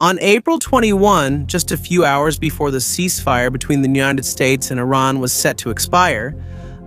On April 21, just a few hours before the ceasefire between the United States and Iran was set to expire,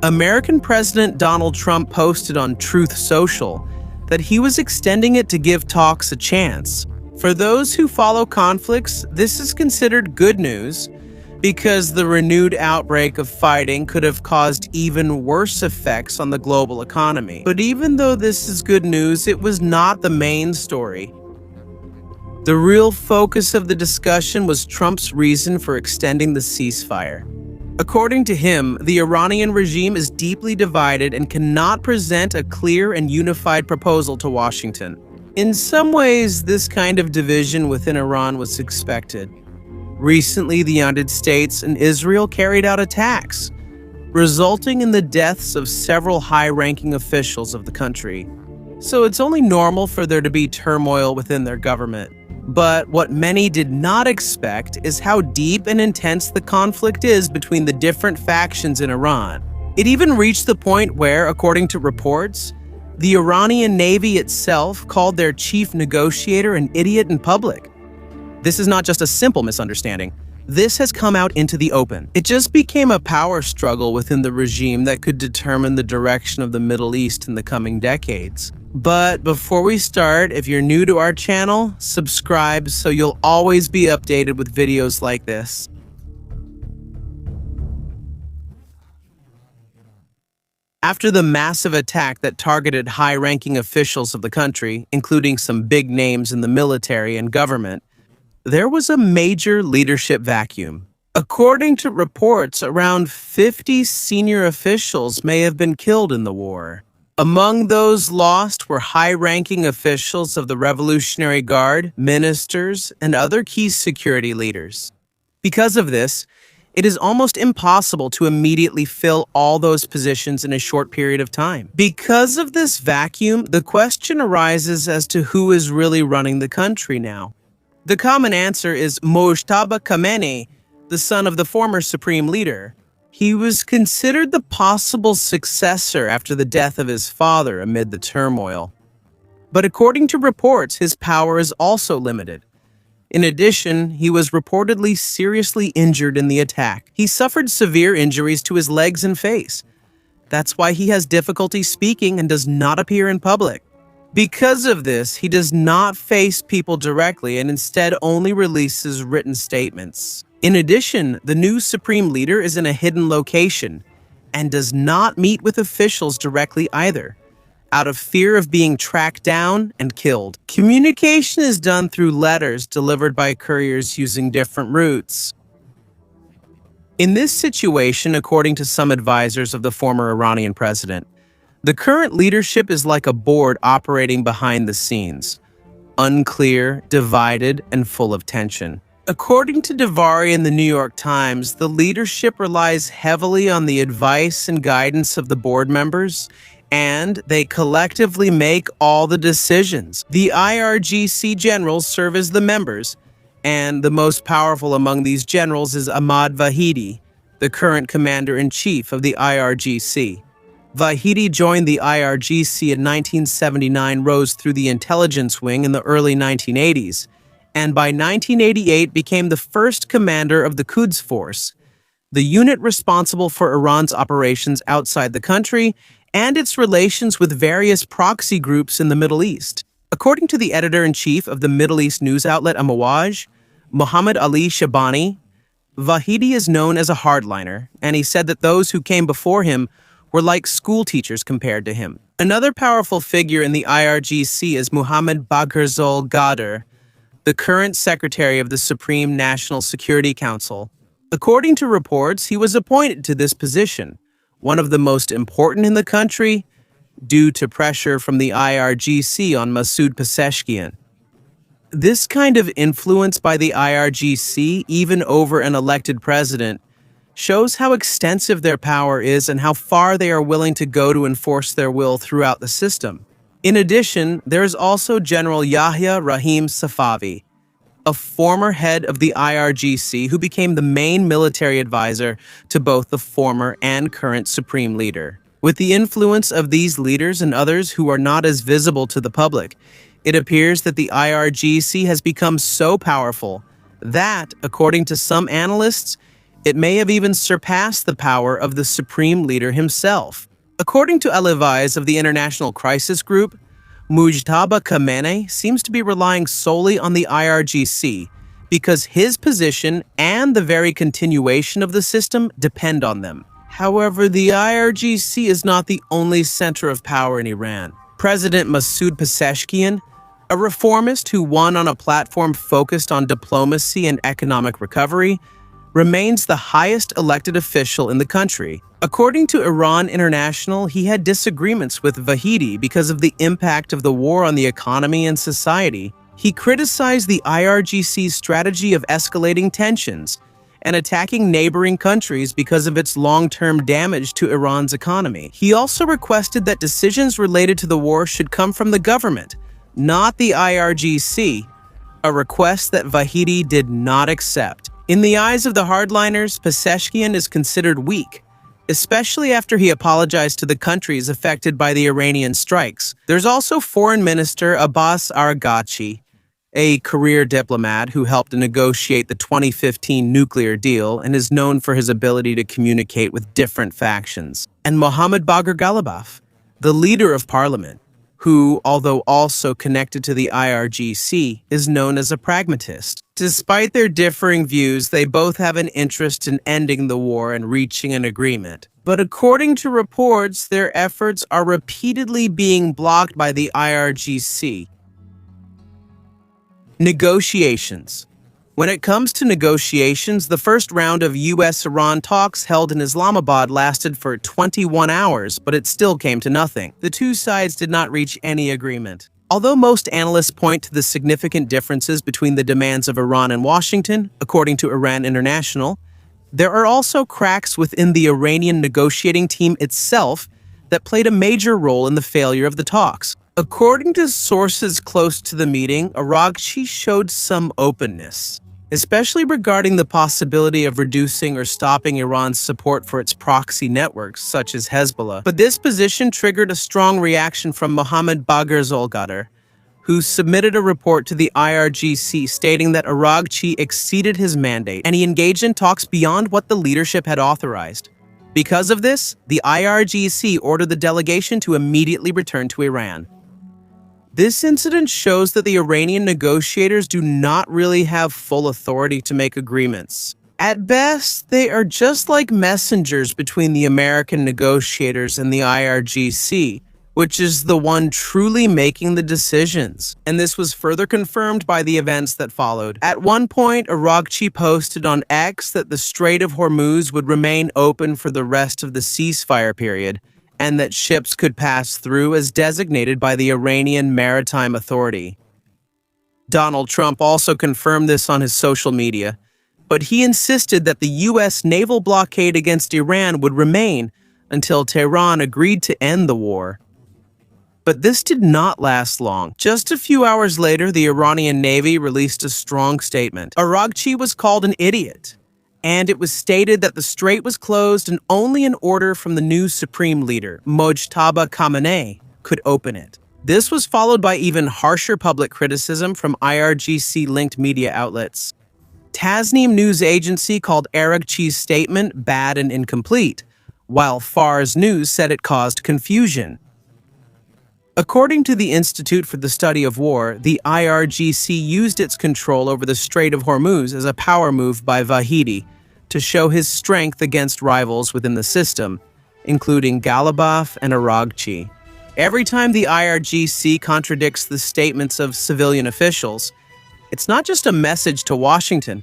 American President Donald Trump posted on Truth Social that he was extending it to give talks a chance. For those who follow conflicts, this is considered good news because the renewed outbreak of fighting could have caused even worse effects on the global economy. But even though this is good news, it was not the main story. The real focus of the discussion was Trump's reason for extending the ceasefire. According to him, the Iranian regime is deeply divided and cannot present a clear and unified proposal to Washington. In some ways, this kind of division within Iran was expected. Recently, the United States and Israel carried out attacks, resulting in the deaths of several high-ranking officials of the country. So it's only normal for there to be turmoil within their government. But what many did not expect is how deep and intense the conflict is between the different factions in Iran. It even reached the point where, according to reports, the Iranian Navy itself called their chief negotiator an idiot in public. This is not just a simple misunderstanding. This has come out into the open. It just became a power struggle within the regime that could determine the direction of the Middle East in the coming decades. But before we start, if you're new to our channel, subscribe so you'll always be updated with videos like this. After the massive attack that targeted high-ranking officials of the country, including some big names in the military and government, there was a major leadership vacuum. According to reports, around 50 senior officials may have been killed in the war. Among those lost were high-ranking officials of the Revolutionary Guard, ministers, and other key security leaders. Because of this, it is almost impossible to immediately fill all those positions in a short period of time. Because of this vacuum, the question arises as to who is really running the country now. The common answer is Mojtaba Khamenei, the son of the former supreme leader. He was considered the possible successor after the death of his father amid the turmoil. But according to reports, his power is also limited. In addition, he was reportedly seriously injured in the attack. He suffered severe injuries to his legs and face. That's why he has difficulty speaking and does not appear in public. Because of this, he does not face people directly and instead only releases written statements. In addition, the new supreme leader is in a hidden location and does not meet with officials directly either, out of fear of being tracked down and killed. Communication is done through letters delivered by couriers using different routes. In this situation, according to some advisors of the former Iranian president, the current leadership is like a board operating behind the scenes, unclear, divided, and full of tension. According to Davari in the New York Times, the leadership relies heavily on the advice and guidance of the board members, and they collectively make all the decisions. The IRGC generals serve as the members, and the most powerful among these generals is Ahmad Vahidi, the current commander-in-chief of the IRGC. Vahidi joined the IRGC in 1979, rose through the intelligence wing in the early 1980s, and by 1988 became the first commander of the Quds Force, the unit responsible for Iran's operations outside the country and its relations with various proxy groups in the Middle East. According to the editor-in-chief of the Middle East news outlet Amawaj, Mohammed Ali Shabani, Vahidi is known as a hardliner, and he said that those who came before him were like school teachers compared to him. Another powerful figure in the IRGC is Mohammed Bagherzol Ghadir, the current secretary of the Supreme National Security Council. According to reports, he was appointed to this position, one of the most important in the country, due to pressure from the IRGC on Masoud Pezeshkian. This kind of influence by the IRGC, even over an elected president, shows how extensive their power is and how far they are willing to go to enforce their will throughout the system. In addition, there is also General Yahya Rahim Safavi, a former head of the IRGC who became the main military advisor to both the former and current supreme leader. With the influence of these leaders and others who are not as visible to the public, It appears that the IRGC has become so powerful that, according to some analysts, it may have even surpassed the power of the supreme leader himself. According to Alevise of the International Crisis Group, Mujtaba Khamenei seems to be relying solely on the IRGC because his position and the very continuation of the system depend on them. However, the IRGC is not the only center of power in Iran. President Masoud Pezeshkian, a reformist who won on a platform focused on diplomacy and economic recovery, remains the highest elected official in the country. According to Iran International, he had disagreements with Vahidi because of the impact of the war on the economy and society. He criticized the IRGC's strategy of escalating tensions and attacking neighboring countries because of its long-term damage to Iran's economy. He also requested that decisions related to the war should come from the government, not the IRGC, a request that Vahidi did not accept. In the eyes of the hardliners, Pezeshkian is considered weak, especially after he apologized to the countries affected by the Iranian strikes. There's also Foreign Minister Abbas Araghchi, a career diplomat who helped negotiate the 2015 nuclear deal and is known for his ability to communicate with different factions. And Mohammad Bagher Ghalibaf, the leader of parliament, who, although also connected to the IRGC, is known as a pragmatist. Despite their differing views, they both have an interest in ending the war and reaching an agreement. But according to reports, their efforts are repeatedly being blocked by the IRGC. Negotiations. When it comes to negotiations, the first round of U.S.-Iran talks held in Islamabad lasted for 21 hours, but it still came to nothing. The two sides did not reach any agreement. Although most analysts point to the significant differences between the demands of Iran and Washington, according to Iran International, there are also cracks within the Iranian negotiating team itself that played a major role in the failure of the talks. According to sources close to the meeting, Araghchi showed some openness, especially regarding the possibility of reducing or stopping Iran's support for its proxy networks, such as Hezbollah. But this position triggered a strong reaction from Mohammad Bagher Zolgadar, who submitted a report to the IRGC stating that Araghchi exceeded his mandate and he engaged in talks beyond what the leadership had authorized. Because of this, the IRGC ordered the delegation to immediately return to Iran. This incident shows that the Iranian negotiators do not really have full authority to make agreements. At best, they are just like messengers between the American negotiators and the IRGC, which is the one truly making the decisions. And this was further confirmed by the events that followed. At one point, Araghchi posted on X that the Strait of Hormuz would remain open for the rest of the ceasefire period, and that ships could pass through as designated by the Iranian Maritime Authority. Donald Trump also confirmed this on his social media, but he insisted that the U.S. naval blockade against Iran would remain until Tehran agreed to end the war. But this did not last long. Just a few hours later, the Iranian Navy released a strong statement. Araghchi was called an idiot, and it was stated that the strait was closed and only an order from the new supreme leader, Mojtaba Khamenei, could open it. This was followed by even harsher public criticism from IRGC-linked media outlets. Tasnim news agency called Araghchi's statement bad and incomplete, while Fars News said it caused confusion. According to the Institute for the Study of War, the IRGC used its control over the Strait of Hormuz as a power move by Vahidi to show his strength against rivals within the system, including Ghalibaf and Araghchi. Every time the IRGC contradicts the statements of civilian officials, it's not just a message to Washington,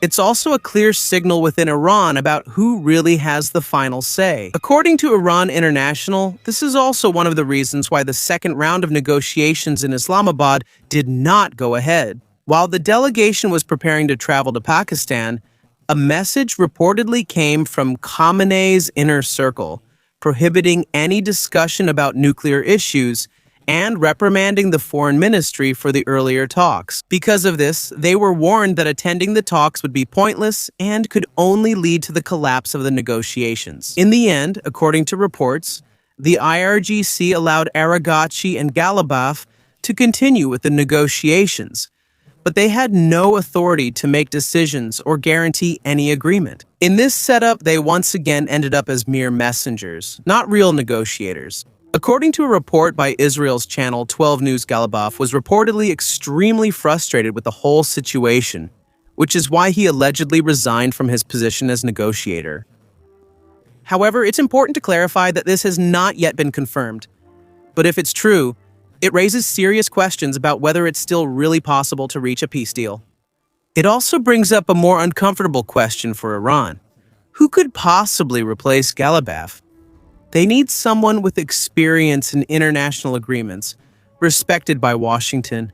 it's also a clear signal within Iran about who really has the final say. According to Iran International, this is also one of the reasons why the second round of negotiations in Islamabad did not go ahead. While the delegation was preparing to travel to Pakistan, a message reportedly came from Khamenei's inner circle, prohibiting any discussion about nuclear issues and reprimanding the foreign ministry for the earlier talks. Because of this, they were warned that attending the talks would be pointless and could only lead to the collapse of the negotiations. In the end, according to reports, the IRGC allowed Araghchi and Ghalibaf to continue with the negotiations, but they had no authority to make decisions or guarantee any agreement. In this setup, they once again ended up as mere messengers, not real negotiators. According to a report by Israel's channel 12 News, Galabaf was reportedly extremely frustrated with the whole situation, which is why he allegedly resigned from his position as negotiator. However, it's important to clarify that this has not yet been confirmed. But if it's true, it raises serious questions about whether it's still really possible to reach a peace deal. It also brings up a more uncomfortable question for Iran. Who could possibly replace Galabaf? They need someone with experience in international agreements, respected by Washington,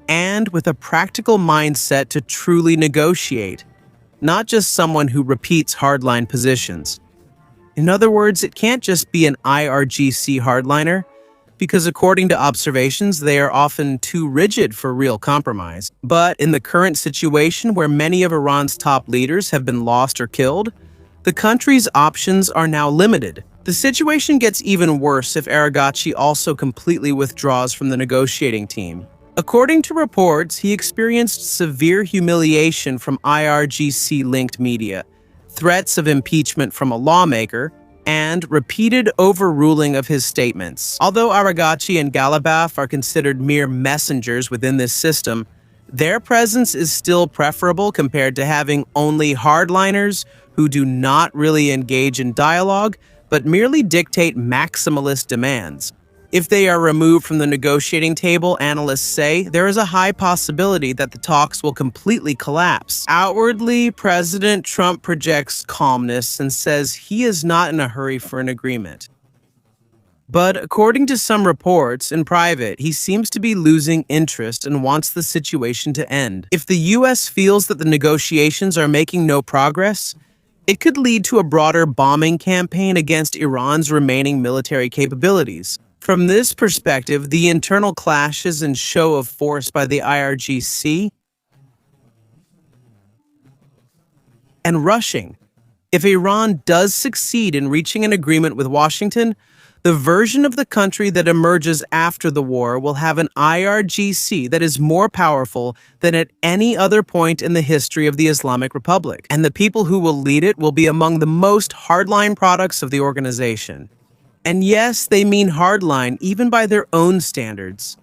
and with a practical mindset to truly negotiate, not just someone who repeats hardline positions. In other words, it can't just be an IRGC hardliner, because according to observations, they are often too rigid for real compromise. But in the current situation where many of Iran's top leaders have been lost or killed, the country's options are now limited. The situation gets even worse if IRGC also completely withdraws from the negotiating team. According to reports, he experienced severe humiliation from IRGC-linked media, threats of impeachment from a lawmaker, and repeated overruling of his statements. Although IRGC and Galabaf are considered mere messengers within this system, their presence is still preferable compared to having only hardliners who do not really engage in dialogue, but merely dictate maximalist demands. If they are removed from the negotiating table, analysts say there is a high possibility that the talks will completely collapse. Outwardly, President Trump projects calmness and says he is not in a hurry for an agreement. But according to some reports, in private, he seems to be losing interest and wants the situation to end. If the U.S. feels that the negotiations are making no progress, it could lead to a broader bombing campaign against Iran's remaining military capabilities. From this perspective, the internal clashes and show of force by the IRGC and rushing. If Iran does succeed in reaching an agreement with Washington, the version of the country that emerges after the war will have an IRGC that is more powerful than at any other point in the history of the Islamic Republic, and the people who will lead it will be among the most hardline products of the organization. And yes, they mean hardline even by their own standards.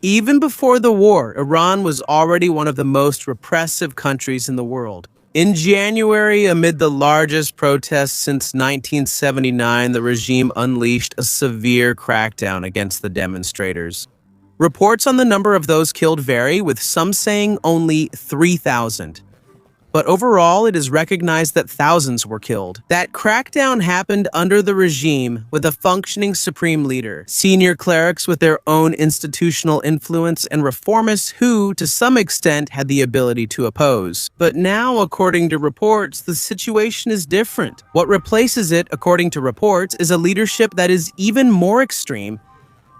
Even before the war, Iran was already one of the most repressive countries in the world. In January, amid the largest protests since 1979, the regime unleashed a severe crackdown against the demonstrators. Reports on the number of those killed vary, with some saying only 3,000. But overall, it is recognized that thousands were killed. That crackdown happened under the regime with a functioning supreme leader, senior clerics with their own institutional influence, and reformists who, to some extent, had the ability to oppose. But now, according to reports, the situation is different. What replaces it, according to reports, is a leadership that is even more extreme,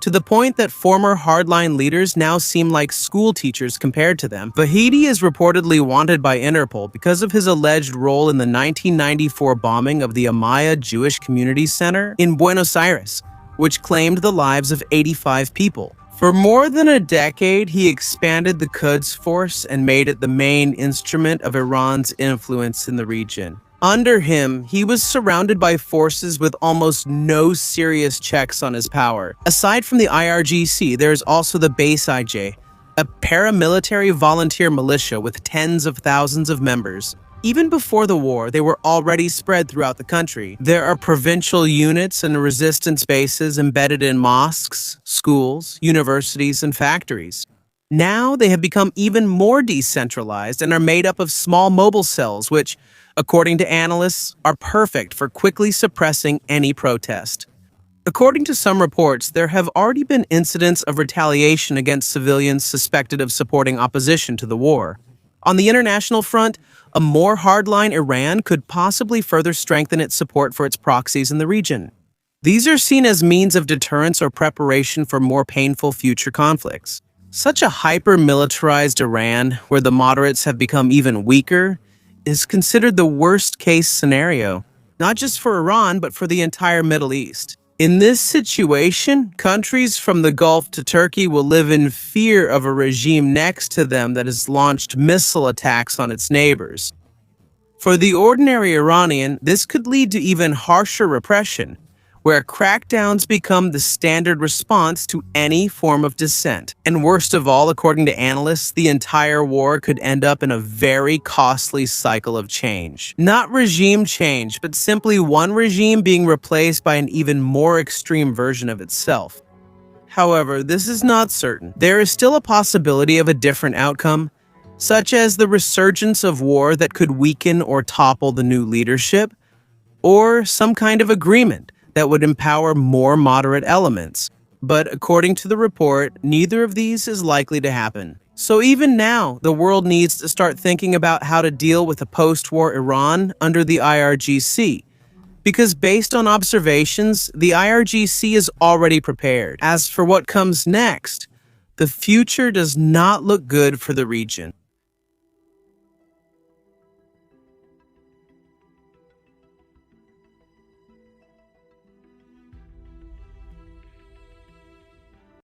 to the point that former hardline leaders now seem like school teachers compared to them. Vahidi is reportedly wanted by Interpol because of his alleged role in the 1994 bombing of the Amaya Jewish Community Center in Buenos Aires, which claimed the lives of 85 people. For more than a decade, he expanded the Quds force and made it the main instrument of Iran's influence in the region. Under him, he was surrounded by forces with almost no serious checks on his power. Aside from the IRGC, there is also the Base IJ, a paramilitary volunteer militia with tens of thousands of members. Even before the war, they were already spread throughout the country. There are provincial units and resistance bases embedded in mosques, schools, universities, and factories. Now they have become even more decentralized and are made up of small mobile cells, which, according to analysts, are perfect for quickly suppressing any protest. According to some reports, there have already been incidents of retaliation against civilians suspected of supporting opposition to the war. On the international front, a more hardline Iran could possibly further strengthen its support for its proxies in the region. These are seen as means of deterrence or preparation for more painful future conflicts. Such a hyper-militarized Iran, where the moderates have become even weaker, is considered the worst-case scenario, not just for Iran, but for the entire Middle East. In this situation, countries from the Gulf to Turkey will live in fear of a regime next to them that has launched missile attacks on its neighbors. For the ordinary Iranian, this could lead to even harsher repression, where crackdowns become the standard response to any form of dissent. And worst of all, according to analysts, the entire war could end up in a very costly cycle of change. Not regime change, but simply one regime being replaced by an even more extreme version of itself. However, this is not certain. There is still a possibility of a different outcome, such as the resurgence of war that could weaken or topple the new leadership, or some kind of agreement that would empower more moderate elements. But according to the report, neither of these is likely to happen. So even now, the world needs to start thinking about how to deal with a post-war Iran under the IRGC. Because based on observations, the IRGC is already prepared. As for what comes next, the future does not look good for the region.